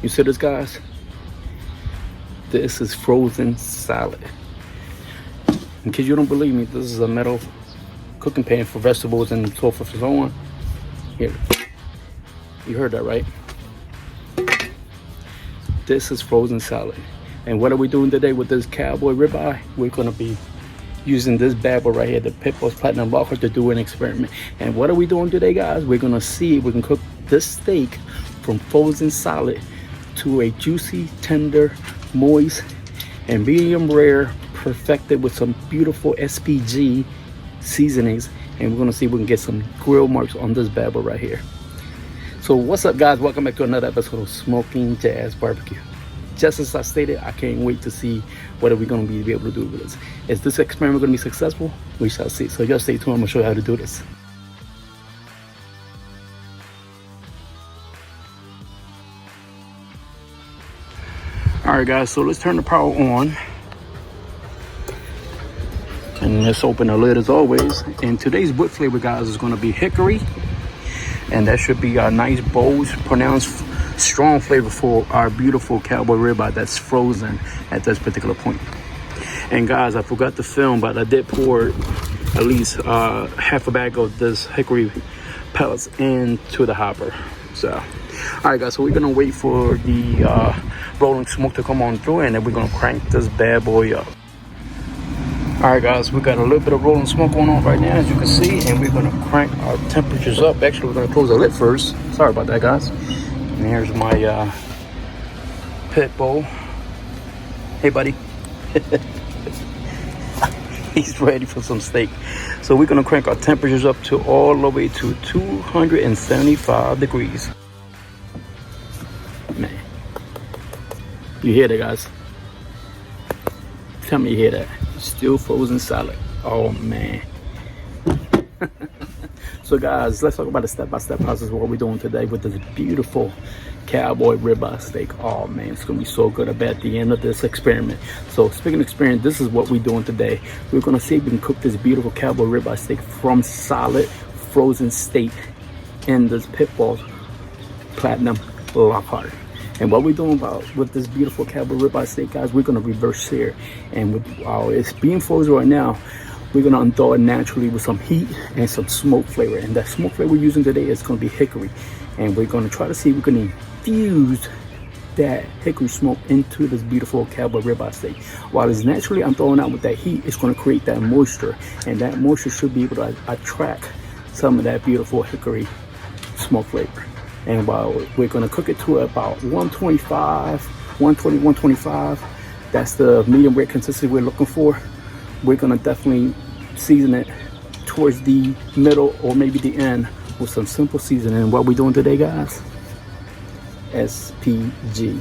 You see this, guys? This is frozen salad. In case you don't believe me, this is a metal cooking pan for vegetables and so forth and so on. Here, you heard that right? This is frozen salad. And what are we doing today with this cowboy ribeye? We're gonna be using this bad boy right here, the Pitbull's Platinum Lockhart, to do an experiment. And what are we doing today, guys? We're gonna see if we can cook this steak from frozen salad to a juicy, tender, moist, and medium rare, perfected with some beautiful SPG seasonings. And we're gonna see if we can get some grill marks on this bad boy right here. So what's up, guys? Welcome back to another episode of Smoking Jazz Barbecue. Just as I stated, I can't wait to see what are we going to be able to do with this. Is this experiment going to be successful? We shall see. So just stay tuned. I'm going to show you how to do this. Alright, guys, so let's turn the power on. And let's open the lid as always. And today's wood flavor, guys, is going to be hickory. And that should be a nice, bold, pronounced, strong flavor for our beautiful cowboy ribeye that's frozen at this particular point. And guys, I forgot to film, but I did pour at least half a bag of this hickory pellets into the hopper. So, all right, guys, so we're gonna wait for the rolling smoke to come on through, and then we're gonna crank this bad boy up. All right, guys, we got a little bit of rolling smoke going on right now, as you can see, and we're gonna crank our temperatures up. Actually, we're gonna close the lid first. Sorry about that, guys. And here's my pit bull. Hey, buddy. He's ready for some steak. So we're gonna crank our temperatures up to all the way to 275 degrees. Man, you hear that, guys? Tell me you hear that. Still frozen salad. Oh man. So guys, let's talk about the step-by-step process of what we're doing today with this beautiful cowboy ribeye steak. Oh man, it's gonna be so good at the end of this experiment. So speaking of experiment, this is what we're doing today. We're gonna see if we can cook this beautiful cowboy ribeye steak from solid frozen steak in this Pitbull's Platinum Lockhart. And what we're doing with this beautiful cowboy ribeye steak, guys, we're gonna reverse sear. And with it's being frozen right now, we're gonna unthaw it naturally with some heat and some smoke flavor. And that smoke flavor we're using today is gonna be hickory. And we're gonna try to see if we can infuse that hickory smoke into this beautiful cowboy ribeye steak. While it's naturally unthawing out with that heat, it's gonna create that moisture. And that moisture should be able to attract some of that beautiful hickory smoke flavor. And while we're gonna cook it to about 125, 120, 125, that's the medium rare consistency we're looking for. We're gonna definitely season it towards the middle or maybe the end with some simple seasoning. And what we're doing today, guys, SPG.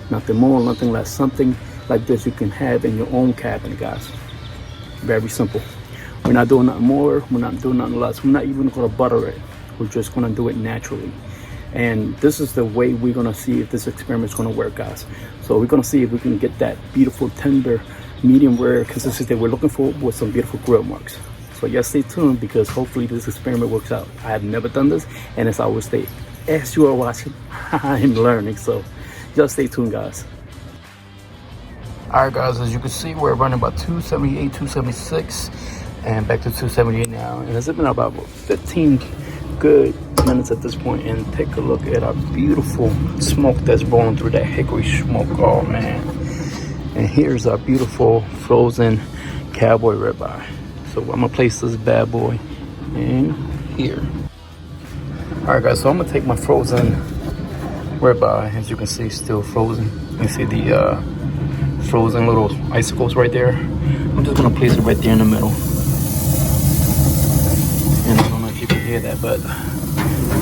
Nothing more, nothing less. Something like this you can have in your own cabinet, guys. Very simple. We're not doing nothing more, we're not doing nothing less. We're not even gonna butter it. We're just gonna do it naturally. And this is the way we're gonna see if this experiment is gonna work, guys. So we're gonna see if we can get that beautiful, tender, medium rare consistency that we're looking for with some beautiful grill marks. So yes, stay tuned, because hopefully this experiment works out. I have never done this, and as I always say, as you are watching, I'm learning. So just stay tuned, guys. All right, guys, as you can see, we're running about 278, 276, and back to 278 now. And it's been about 15 good minutes at this point, and take a look at our beautiful smoke that's rolling through that hickory smoke. Oh man. And here's our beautiful frozen cowboy ribeye. So I'm gonna place this bad boy in here. All right, guys, so I'm gonna take my frozen ribeye. As you can see, still frozen. You can see the frozen little icicles right there. I'm just gonna place it right there in the middle. And I don't know if you can hear that, but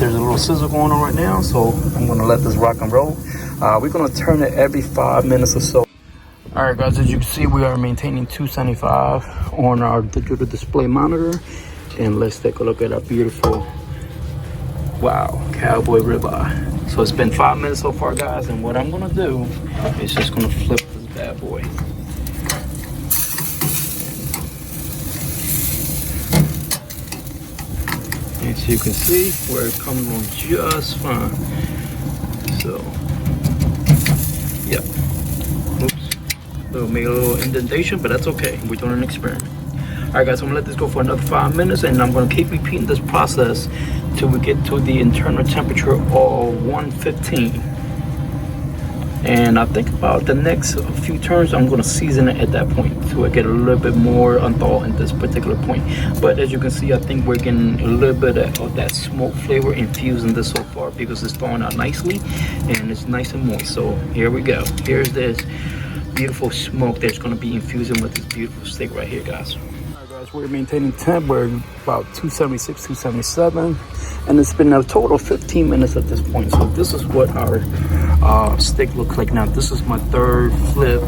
there's a little sizzle going on right now, so I'm gonna let this rock and roll. We're gonna turn it every 5 minutes or so. All right, guys, as you can see, we are maintaining 275 on our digital display monitor. And let's take a look at our beautiful, wow, cowboy ribeye. So it's been 5 minutes so far, guys, and what I'm gonna do is just gonna flip this bad boy. As you can see, we're coming on just fine. So Yep. Oops. Made a little indentation, but that's okay. We're doing an experiment. All right, guys, I'm gonna let this go for another 5 minutes, and I'm gonna keep repeating this process till we get to the internal temperature of 115. And I think about the next few turns, I'm gonna season it at that point so I get a little bit more unthaw at this particular point. But as you can see, I think we're getting a little bit of that smoke flavor infusing this so far because it's thawing out nicely and it's nice and moist. So here we go. Here's this beautiful smoke that's going to be infusing with this beautiful steak right here, guys. All right, guys, we're maintaining temp. We're about 276, 277, and it's been a total of 15 minutes at this point. So this is what our steak looks like now. This is my third flip,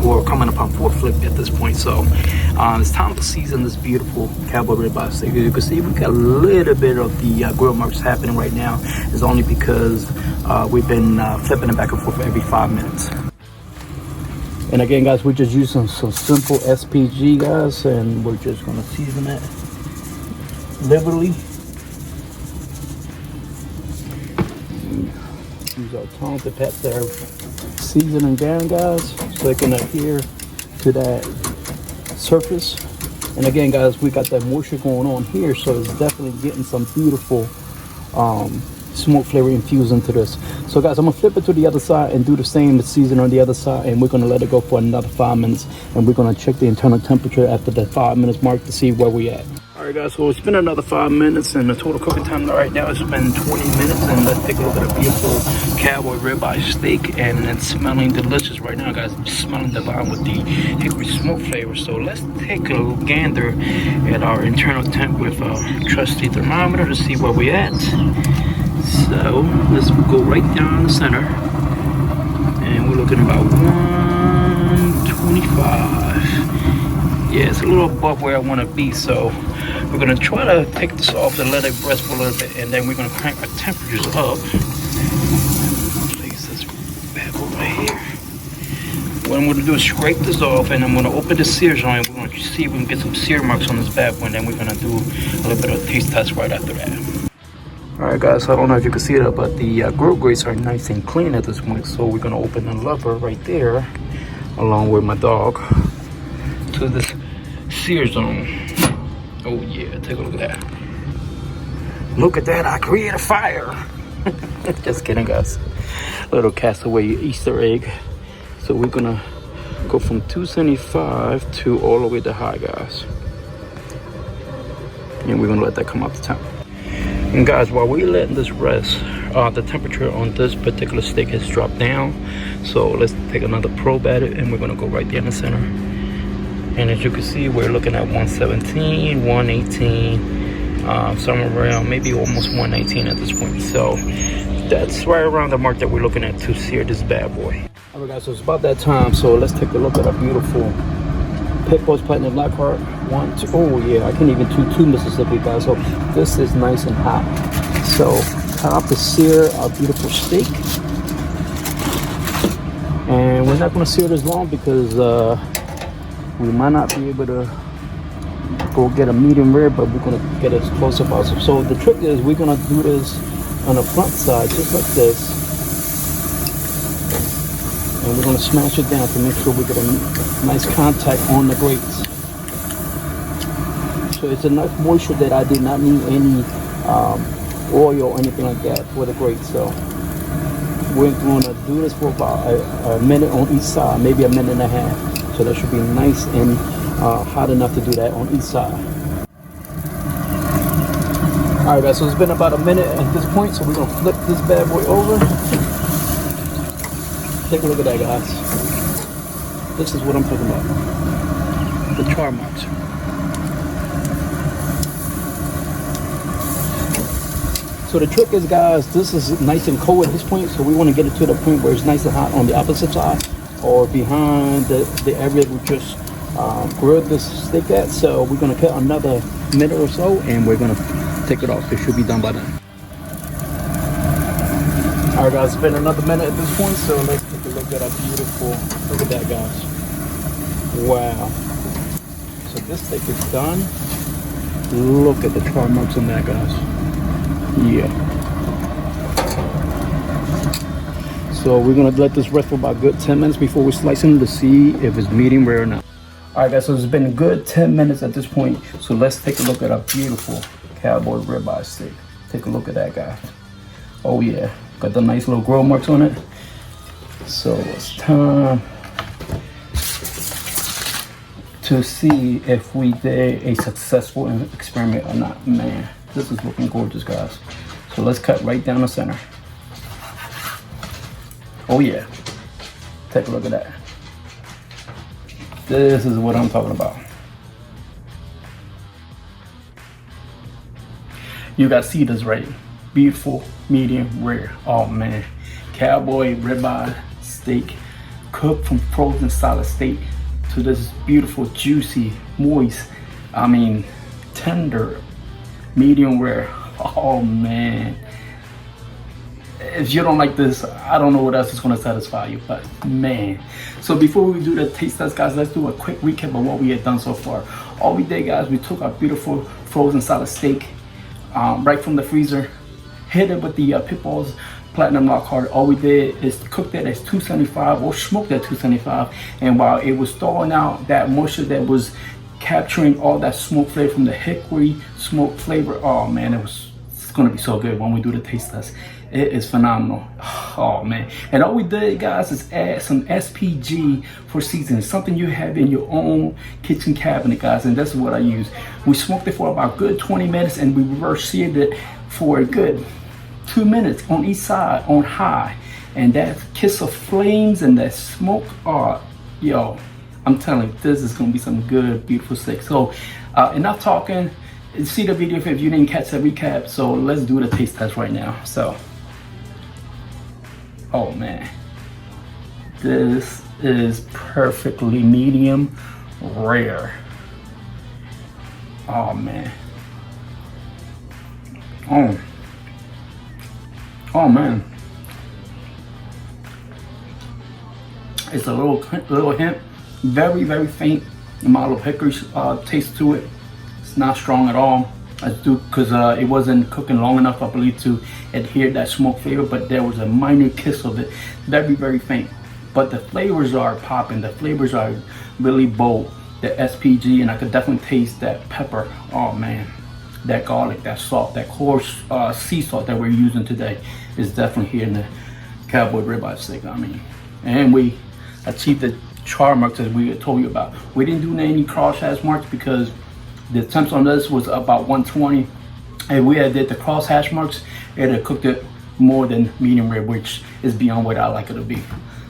or coming upon fourth flip at this point. So it's time to season this beautiful cowboy ribeye steak. As you can see, we got a little bit of the grill marks happening right now. It's only because we've been flipping it back and forth every 5 minutes. And again, guys, we're just using some simple SPG, guys, and we're just gonna season it liberally. Use our tongue to pat their seasoning down, guys, so they can adhere to that surface. And again, guys, we got that moisture going on here, so it's definitely getting some beautiful smoke flavor infused into this. So guys, I'm gonna flip it to the other side and do the same season on the other side, and we're gonna let it go for another 5 minutes, and we're gonna check the internal temperature after the 5 minutes mark to see where we at. All right, guys, so it's been another 5 minutes, and the total cooking time right now has been 20 minutes, and let's take a look at a beautiful cowboy ribeye steak, and it's smelling delicious right now, guys. It's smelling divine with the hickory smoke flavor. So let's take a gander at our internal temp with a trusty thermometer to see where we at. So let's go right down the center, and we're looking about 125. Yeah, it's a little above where I want to be, so we're gonna try to take this off and let it rest for a little bit, and then we're gonna crank our temperatures up. Place this bad boy right here. What I'm gonna do is scrape this off, and I'm gonna open the sear joint. We're gonna see if we can get some sear marks on this bad boy, and then we're gonna do a little bit of a taste test right after that. All right, guys, so I don't know if you can see it, but the grill grates are nice and clean at this point. So we're gonna open the lever right there, along with my dog, to this sear zone. Oh yeah, take a look at that. Look at that, I created a fire. Just kidding, guys. Little castaway Easter egg. So we're gonna go from 275 to all the way to high, guys. And we're gonna let that come out the temp. And guys, while we're letting this rest, the temperature on this particular steak has dropped down. So let's take another probe at it, and we're gonna go right there in the center. And as you can see, we're looking at 117, 118, somewhere around maybe almost 119 at this point. So that's right around the mark that we're looking at to sear this bad boy. All right, guys, so it's about that time. So let's take a look at our beautiful Pit Boss Platinum Lockhart. One, two, oh yeah, I can't even do two Mississippi, guys. So this is nice and hot. So time to sear our beautiful steak. And we're not gonna sear this long because we might not be able to go get a medium rare, but we're gonna get as close as possible. So the trick is we're gonna do this on the front side, just like this. And we're gonna smash it down to make sure we get a nice contact on the grates. So it's enough moisture that I did not need any oil or anything like that for the grate. So we're gonna do this for about a minute on each side, maybe a minute and a half. So that should be nice and hot enough to do that on each side. All right, guys, so it's been about a minute at this point, so we're gonna flip this bad boy over. Take a look at that, guys. This is what I'm talking about. The char marks. So the trick is, guys, this is nice and cold at this point, so we want to get it to the point where it's nice and hot on the opposite side or behind the area we just grilled this steak at. So we're going to cut another minute or so, and we're going to take it off. It should be done by then. All right, guys, it's been another minute at this point, so let's take a look at our beautiful, look at that, guys. Wow. So this steak is done. Look at the char marks on that, guys. Yeah. So we're gonna let this rest for about good 10 minutes before we slice them to see if it's medium rare or not. All right, guys, so it's been a good 10 minutes at this point. So let's take a look at our beautiful cowboy ribeye steak. Take a look at that, guys. Oh yeah, got the nice little grill marks on it. So it's time to see if we did a successful experiment or not. Man, this is looking gorgeous, guys. So let's cut right down the center. Oh yeah, take a look at that. This is what I'm talking about. You got see this right. Beautiful, medium rare. Oh man, cowboy ribeye steak, cooked from frozen solid steak to this beautiful, juicy, moist, I mean, tender, medium rare. Oh man. If you don't like this, I don't know what else is going to satisfy you, but man. So before we do the taste test, guys, let's do a quick recap of what we had done so far. All we did, guys, we took our beautiful frozen solid steak right from the freezer, hit it with the Pitbull's Platinum Lockhart. All we did is cook that at 275 or smoked at 275, and while it was thawing out that moisture that was capturing all that smoke flavor from the hickory smoke flavor, oh man, it's gonna be so good when we do the taste test. It is phenomenal. Oh man. And all we did, guys, is add some SPG for seasoning, something you have in your own kitchen cabinet, guys, and that's what I use. We smoked it for about good 20 minutes and we reverse seared it for a good 2 minutes on each side on high. And that kiss of flames and that smoke, yo, I'm telling you, this is gonna be some good, beautiful steak. So enough talking. See the video if you didn't catch the recap. So let's do the taste test right now. So, oh man, this is perfectly medium rare. Oh man. Oh man. It's a little hint, very faint amount of hickory taste to it. It's not strong at all. I do because it wasn't cooking long enough, I believe, to adhere that smoke flavor, but there was a minor kiss of it, very faint. But the flavors are popping. The flavors are really bold. The SPG, and I could definitely taste that pepper. Oh man, that garlic, that salt, that coarse sea salt that we're using today is definitely here in the cowboy ribeye steak. I mean, and we achieved the char marks that we told you about. We didn't do any crosshash marks because the temps on this was about 120, and we had did the cross hash marks, it had cooked it more than medium rare, which is beyond what I like it to be.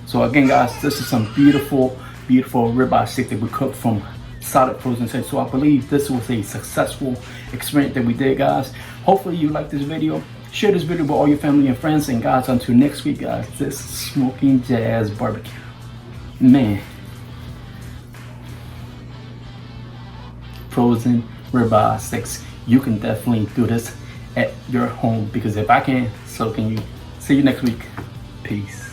So again, guys, this is some beautiful ribeye steak that we cooked from solid frozen steak. So I believe this was a successful experiment that we did, guys. Hopefully you like this video. Share this video with all your family and friends. And guys, until next week, guys, this is Smoking Jazz Barbecue. Man. Frozen ribeye steaks. You can definitely do this at your home, because if I can, so can you. See you next week. Peace.